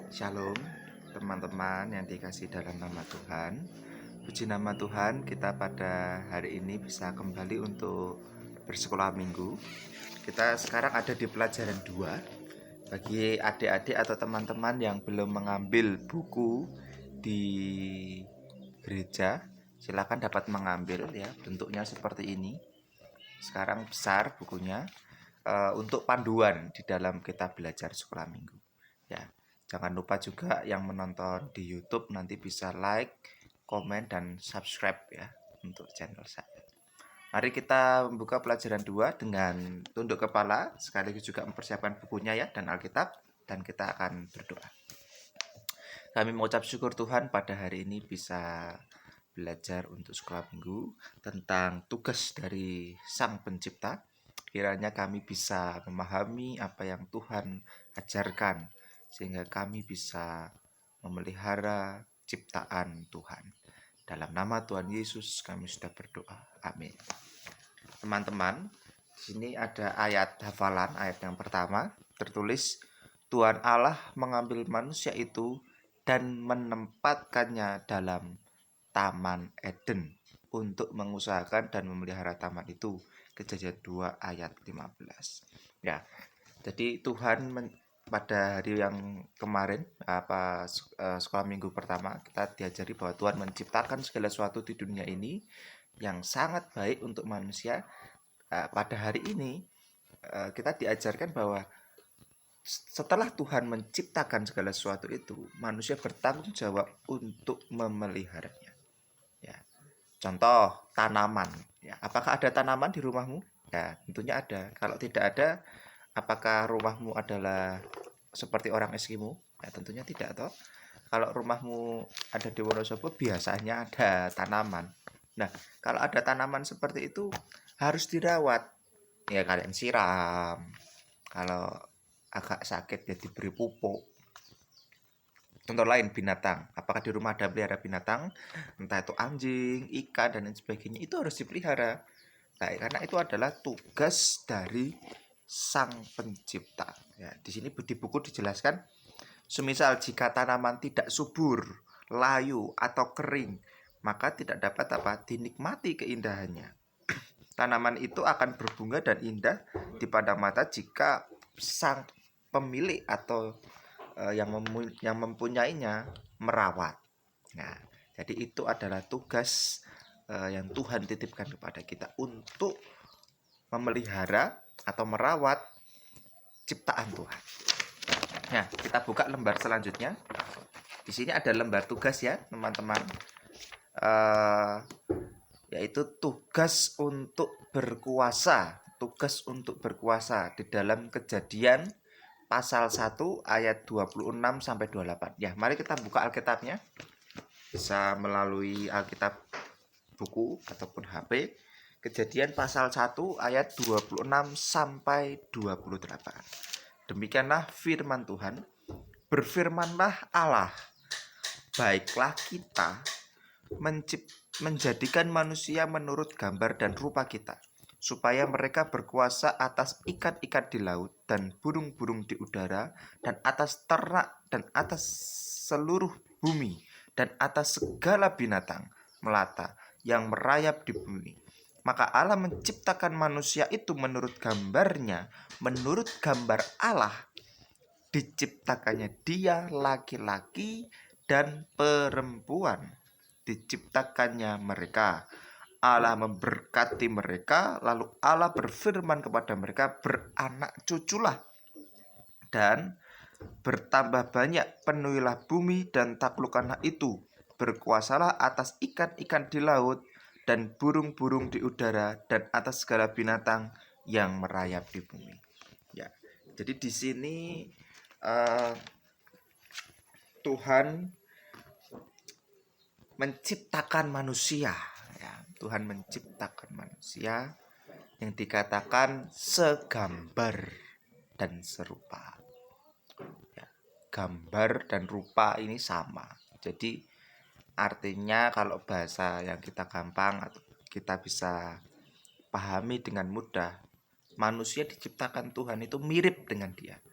Shalom teman-teman yang dikasih dalam nama Tuhan. Puji nama Tuhan, kita pada hari ini bisa kembali untuk bersekolah minggu. Kita sekarang ada di pelajaran 2. Bagi adik-adik atau teman-teman yang belum mengambil buku di gereja, silakan dapat mengambil ya. Bentuknya seperti ini. Sekarang besar bukunya. Untuk panduan di dalam kita belajar sekolah minggu ya. Jangan lupa juga yang menonton di YouTube nanti bisa like, komen, dan subscribe ya untuk channel saya. Mari kita membuka pelajaran 2 dengan tunduk kepala, sekaligus juga mempersiapkan bukunya ya dan Alkitab, dan kita akan berdoa. Kami mengucap syukur Tuhan pada hari ini bisa belajar untuk sekolah minggu tentang tugas dari Sang Pencipta. Kiranya kami bisa memahami apa yang Tuhan ajarkan, sehingga kami bisa memelihara ciptaan Tuhan. Dalam nama Tuhan Yesus kami sudah berdoa. Amin. Teman-teman, di sini ada ayat hafalan, ayat yang pertama tertulis, Tuhan Allah mengambil manusia itu dan menempatkannya dalam Taman Eden untuk mengusahakan dan memelihara taman itu. Kejadian 2 ayat 15. Ya. Jadi Tuhan pada hari yang kemarin sekolah minggu pertama kita diajari bahwa Tuhan menciptakan segala sesuatu di dunia ini yang sangat baik untuk manusia. Pada hari ini kita diajarkan bahwa setelah Tuhan menciptakan segala sesuatu itu, manusia bertanggung jawab untuk memeliharanya. Ya. Contoh tanaman. Ya, apakah ada tanaman di rumahmu? Ya, tentunya ada. Kalau tidak ada, apakah rumahmu adalah seperti orang Eskimo? Ya, tentunya tidak toh. Kalau rumahmu ada di Wonosobo, biasanya ada tanaman. Nah, kalau ada tanaman seperti itu harus dirawat. Ya, kalian siram. Kalau agak sakit ya diberi pupuk. Contoh lain, binatang. Apakah di rumah ada pelihara binatang? Entah itu anjing, ikan, dan lain sebagainya. Itu harus dipelihara. Nah, karena itu adalah tugas dari Sang Pencipta. Ya, di sini di buku dijelaskan, semisal jika tanaman tidak subur, layu, atau kering, maka tidak dapat dinikmati keindahannya. Tanaman itu akan berbunga dan indah dipandang mata jika sang pemilik atau yang mempunyainya merawat. Nah, jadi itu adalah tugas yang Tuhan titipkan kepada kita untuk memelihara atau merawat ciptaan Tuhan. Nah, kita buka lembar selanjutnya. Di sini ada lembar tugas ya, teman-teman. Yaitu tugas untuk berkuasa. Tugas untuk berkuasa di dalam Kejadian pasal 1 ayat 26 sampai 28. Ya, mari kita buka Alkitabnya. Bisa melalui Alkitab buku ataupun HP. Kejadian pasal 1 ayat 26 sampai 28. Demikianlah firman Tuhan. Berfirmanlah Allah, baiklah kita menjadikan manusia menurut gambar dan rupa kita, supaya mereka berkuasa atas ikan-ikan di laut dan burung-burung di udara, dan atas ternak, dan atas seluruh bumi, dan atas segala binatang melata yang merayap di bumi. Maka Allah menciptakan manusia itu menurut gambarnya, menurut gambar Allah diciptakannya dia, laki-laki dan perempuan diciptakannya mereka. Allah memberkati mereka, lalu Allah berfirman kepada mereka, beranak cuculah dan bertambah banyak, penuhilah bumi dan taklukkanlah itu, berkuasalah atas ikan-ikan di laut dan burung-burung di udara dan atas segala binatang yang merayap di bumi. Ya, jadi di sini Tuhan menciptakan manusia. Ya, Tuhan menciptakan manusia yang dikatakan segambar dan serupa. Ya, gambar dan rupa ini sama. Jadi artinya kalau bahasa yang kita gampang atau kita bisa pahami dengan mudah, manusia diciptakan Tuhan itu mirip dengan dia.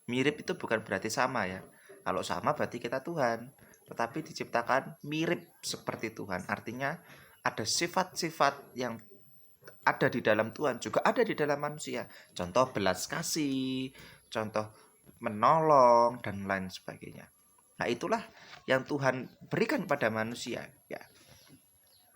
Mirip itu bukan berarti sama ya. Kalau sama berarti kita Tuhan, tetapi diciptakan mirip seperti Tuhan. Artinya ada sifat-sifat yang ada di dalam Tuhan juga ada di dalam manusia. Contoh belas kasih, contoh menolong dan lain sebagainya. Nah, itulah yang Tuhan berikan pada manusia, ya.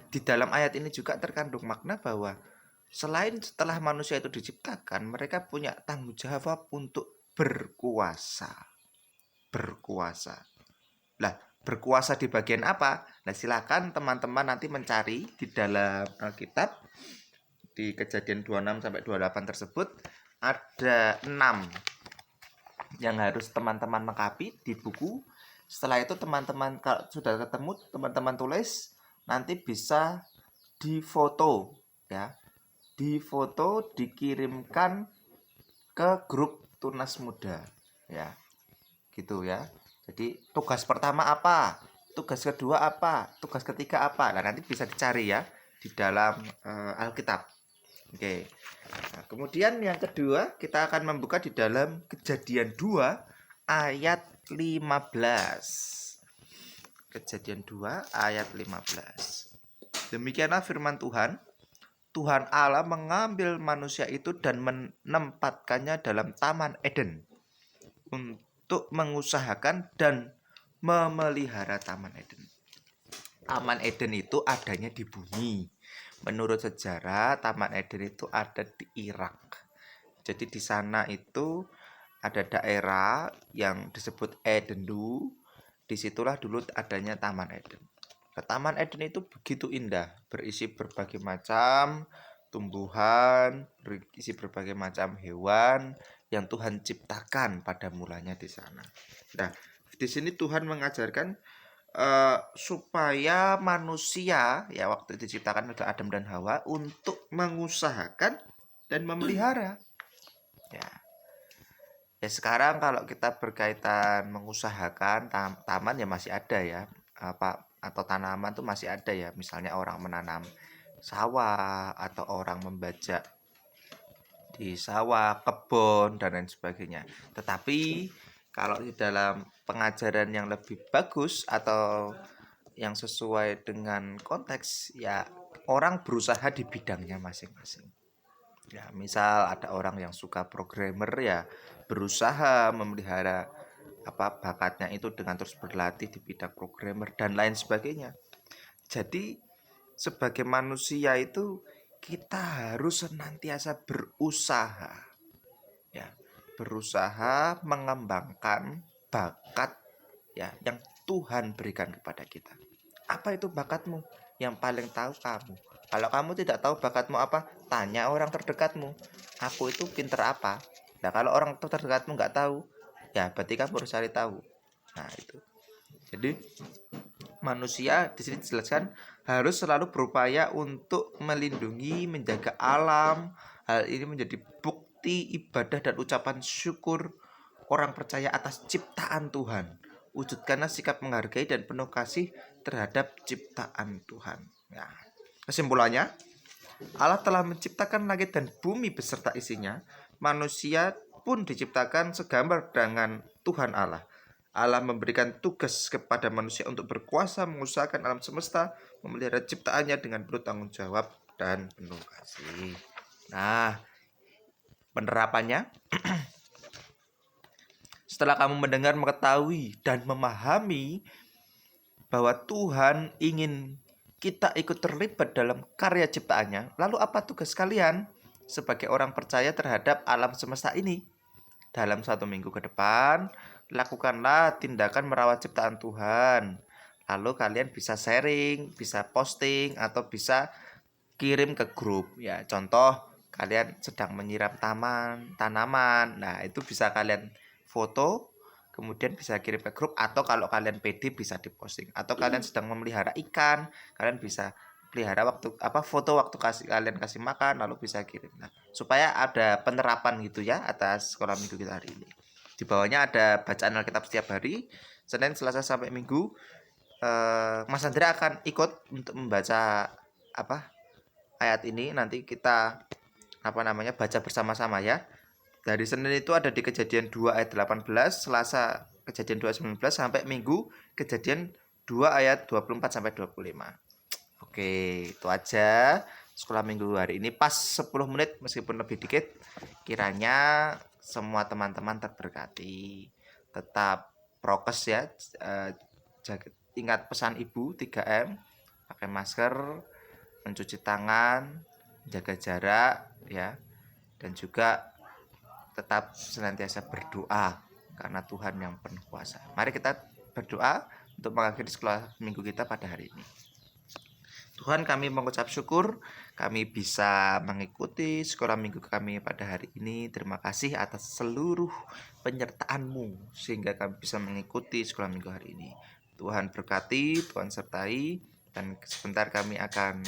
Di dalam ayat ini juga terkandung makna bahwa selain setelah manusia itu diciptakan, mereka punya tanggung jawab untuk berkuasa. Berkuasa. Lah, berkuasa di bagian apa? Nah, silakan teman-teman nanti mencari di dalam Alkitab di Kejadian 26 sampai 28 tersebut ada 6 yang harus teman-teman lengkapi di buku. Setelah itu teman-teman kalau sudah ketemu, teman-teman tulis, nanti bisa difoto, ya. Difoto, dikirimkan ke grup Tunas Muda, ya. Gitu ya. Jadi tugas pertama apa? Tugas kedua apa? Tugas ketiga apa? Nah, nanti bisa dicari ya di dalam Alkitab. Oke. Nah, kemudian yang kedua kita akan membuka di dalam Kejadian 2 ayat 15. Kejadian 2 ayat 15. Demikianlah firman Tuhan. Tuhan Allah mengambil manusia itu dan menempatkannya dalam Taman Eden untuk mengusahakan dan memelihara Taman Eden. Taman Eden itu adanya di bumi. Menurut sejarah, Taman Eden itu ada di Irak. Jadi di sana itu ada daerah yang disebut Edendu. Disitulah dulu adanya Taman Eden. Nah, Taman Eden itu begitu indah, berisi berbagai macam tumbuhan, berisi berbagai macam hewan yang Tuhan ciptakan pada mulanya di sana. Nah, di sini Tuhan mengajarkan supaya manusia ya waktu diciptakan oleh Adam dan Hawa untuk mengusahakan dan memelihara. Ya. Ya sekarang kalau kita berkaitan mengusahakan taman ya masih ada ya, apa atau tanaman tuh masih ada ya. Misalnya orang menanam sawah atau orang membajak di sawah, kebun dan lain sebagainya. Tetapi kalau di dalam pengajaran yang lebih bagus atau yang sesuai dengan konteks ya orang berusaha di bidangnya masing-masing. Ya, misal ada orang yang suka programmer ya berusaha memelihara apa bakatnya itu dengan terus berlatih di bidang programmer dan lain sebagainya. Jadi sebagai manusia itu kita harus senantiasa berusaha ya, berusaha mengembangkan bakat ya yang Tuhan berikan kepada kita. Apa itu bakatmu? Yang paling tahu kamu. Kalau kamu tidak tahu bakatmu apa, tanya orang terdekatmu. Aku itu pinter apa? Nah, kalau orang terdekatmu nggak tahu, ya berarti kamu harus cari tahu. Nah, itu. Jadi manusia di sini dijelaskan harus selalu berupaya untuk melindungi, menjaga alam. Hal ini menjadi bukti ibadah dan ucapan syukur orang percaya atas ciptaan Tuhan. Wujudkanlah sikap menghargai dan penuh kasih terhadap ciptaan Tuhan. Nah, kesimpulannya, Allah telah menciptakan langit dan bumi beserta isinya. Manusia pun diciptakan segambar dengan Tuhan Allah. Allah memberikan tugas kepada manusia untuk berkuasa mengusahakan alam semesta, memelihara ciptaannya dengan penuh tanggung jawab dan penuh kasih. Nah, penerapannya setelah kamu mendengar, mengetahui, dan memahami bahwa Tuhan ingin kita ikut terlibat dalam karya ciptaannya, lalu apa tugas kalian sebagai orang percaya terhadap alam semesta ini? Dalam 1 minggu ke depan, lakukanlah tindakan merawat ciptaan Tuhan. Lalu kalian bisa sharing, bisa posting, atau bisa kirim ke grup. Ya, contoh kalian sedang menyiram tanaman. Nah, itu bisa kalian foto, kemudian bisa kirim ke grup, atau kalau kalian pede bisa diposting. Atau kalian sedang memelihara ikan, kalian bisa pelihara foto waktu kalian kasih makan, lalu bisa kirim. Nah, supaya ada penerapan gitu ya atas sekolah minggu kita hari ini. Di bawahnya ada bacaan Alkitab setiap hari, Senin, Selasa sampai Minggu. Mas Andrea akan ikut untuk membaca ayat ini. Nanti kita baca bersama-sama ya. Dari Senin itu ada di Kejadian 2 ayat 18, Selasa Kejadian 2:19 sampai Minggu Kejadian 2 ayat 24 sampai 25. Oke, itu aja sekolah minggu hari ini, pas 10 menit meskipun lebih dikit. Kiranya semua teman-teman terberkati. Tetap prokes ya, ingat pesan ibu 3M, pakai masker, mencuci tangan, jaga jarak ya, dan juga tetap senantiasa berdoa karena Tuhan yang penuh kuasa. Mari kita berdoa untuk mengakhiri sekolah minggu kita pada hari ini. Tuhan, kami mengucap syukur kami bisa mengikuti sekolah minggu kami pada hari ini. Terima kasih atas seluruh penyertaan-Mu sehingga kami bisa mengikuti sekolah minggu hari ini. Tuhan berkati, Tuhan sertai, dan sebentar kami akan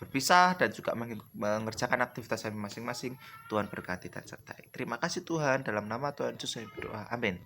berpisah dan juga mengerjakan aktivitas kami masing-masing. Tuhan berkati dan sertai. Terima kasih Tuhan, dalam nama Tuhan Yesus saya berdoa. Amin.